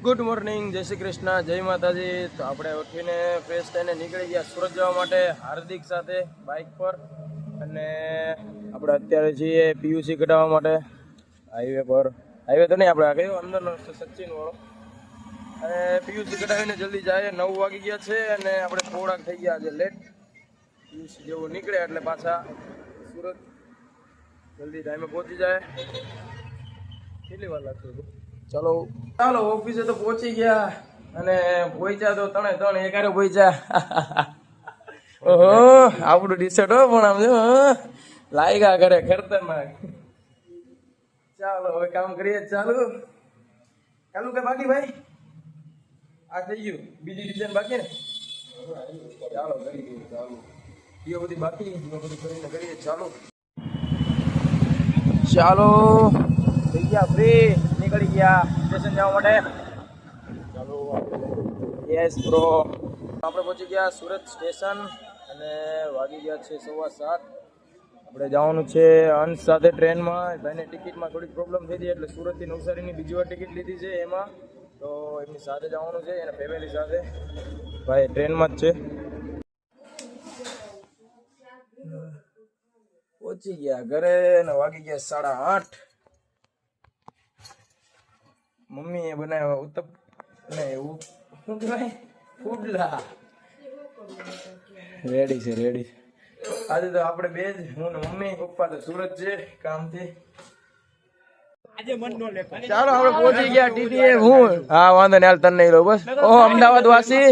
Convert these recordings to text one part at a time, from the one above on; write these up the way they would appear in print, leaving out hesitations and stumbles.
Good morning, જય શ્રી કૃષ્ણ, જય માતાજી. તો આપણે ઉઠીને ફ્રેશ થઈને નીકળી ગયા સુરત જવા માટે હાર્દિક સાથે બાઇક પર. અને આપણે અત્યારે છીએ પીયુસી કઢાવવા માટે હાઈવે પર. હાઈવે તો નહીં, આપણે કયો અંદરનો રસ્તો સચિન વાળો. અને પીયુસી કઢાવીને જલ્દી જાય. 9 વાગી ગયા છે અને આપણે થોડાક થઈ ગયા આજે લેટ. પીયુસી જેવું નીકળે એટલે પાછા સુરત જલ્દી ટાઈમે પહોંચી જાય. કેટલી વાર લાગશે? ચાલો ચાલો ઓફિસે તો પહોંચી ગયા અને પહોંચ્યા તો 3 એકારે પહોંચ્યા. ઓહો, આપણું ટી-શર્ટ હો, પણ આમ જો લાગ્યા કરે ખતરનાક. ચાલો હવે કામ કરીએ. ચાલુ કે બાકી ભાઈ આ થઈ ગયું, બીજી ડિઝાઇન બાકી ને? ચાલો કરી દઈએ. ચાલો બીજો બધી બાકી, બીજો બધું કરીને કરીએ. ચાલો થઈ ગયા ફ્રી, નીકળી ગયા સ્ટેશન જવા માટે. ચાલો યસ બ્રો, આપણે પહોંચી ગયા સુરત સ્ટેશન અને વાગી ગયા છે 7:15. આપણે જવાનું છે અંશ સાથે ટ્રેનમાં. ભાઈને ટિકિટમાં થોડીક પ્રોબ્લેમ થઈ હતી એટલે સુરતથી નવસારીની બીજી વાર ટિકિટ લીધી છે એમાં. તો એમની સાથે જવાનું છે, એના ફેમિલી સાથે. ભાઈ ટ્રેનમાં જ છે. પહોંચી ગયા ઘરે ને વાગી ગયા 8:30. મમ્મીએ બનાવ્યા ઉત્તપ ને એવું શું કહેવાય, પુડલા. રેડી છે, રેડી. આજે તો આપણે બે જ, હું ને મમ્મી. પપ્પા તો સુરત છે કામથી. ચાલો આપણે પહોંચી ગયા ટીટીએ. હું હા વાંધો નહીં, હાલ તને નહીં લો બસ. ઓહો અમદાવાદ વાસી.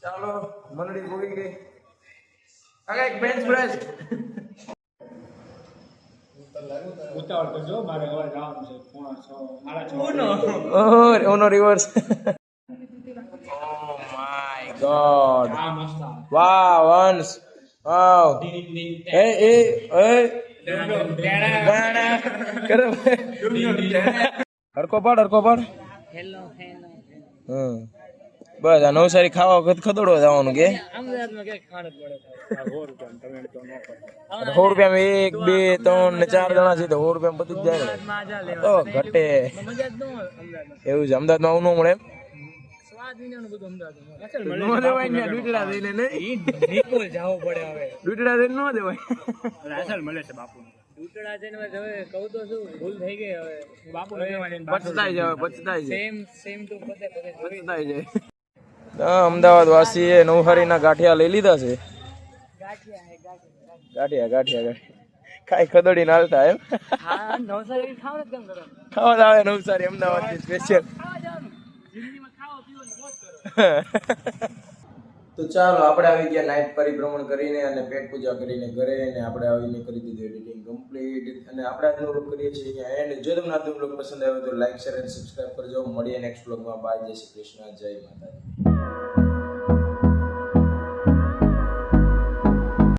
ચાલો મંડળી ભોગી ગઈ. આગળ એક બેન્ચ પ્રેસ. ઉતાવળ કરજો, મારે હવે જવાનું છે 5:30 ઓનો રિવર્સ. Oh my god, wow once, wow. એ કરો હરકો પાડ. Hello hello. બસ આ નવસારી ખાવા વખત ખદડો જવાનું કે અમદાવાદમાં કે ખાણ જ પડે. 100 રૂપિયામાં 1 2 3 ને 4 જણા છે તો 100 રૂપિયામાં પતી જ જાય ને. તો ઘટે મજા જ ન હોય અમદાવાદમાં. એવું છે. અમદાવાદમાં આવું ન મળે એમ. સ્વાદ વિનાનું બધું અમદાવાદમાં. નો દેવાય ને ડૂટડા દઈને નહીં. નિકોલ જાવું પડે હવે. ડૂટડા દઈને નો દેવાય. અસલ મળે છે બાપુ. ઉતળા જઈને હવે કહું તો શું ભૂલ થઈ ગઈ. હવે બાપુ પછતાઈ જાય. સેમ ટુ પતે પછતાઈ જાય. અમદાવાદ વાસીએ નવસારીના ગાંઠિયા લઈ લીધા છે. ગાંઠિયા કાંઈ ખદડી ના હાલતા એમ. હા નવસારી ખાવ કેમ કરો? ખાવા આવે નવસારી અમદાવાદ થી સ્પેશિયલ. જિંદગીમાં ખાઓ પીઓ ને મોજ કરો. તો ચાલો આપણે આવી ગયા નાઇટ પરિભ્રમણ કરીને અને પેટ પૂજા કરીને ઘરે. અને આપણે આવીને કરી દીધું એડિટિંગ કમ્પ્લીટ. અને આપણે આજનો વ્લોગ કરીએ છીએ કે એન્ડ. જો તમને આજનો વ્લોગ પસંદ આવ્યો તો લાઈક શેર અને સબસ્ક્રાઈબ કરજો. મળીએ નેક્સ્ટ વ્લોગમાં. બાય, જય શ્રી કૃષ્ણ, જય માતાજી.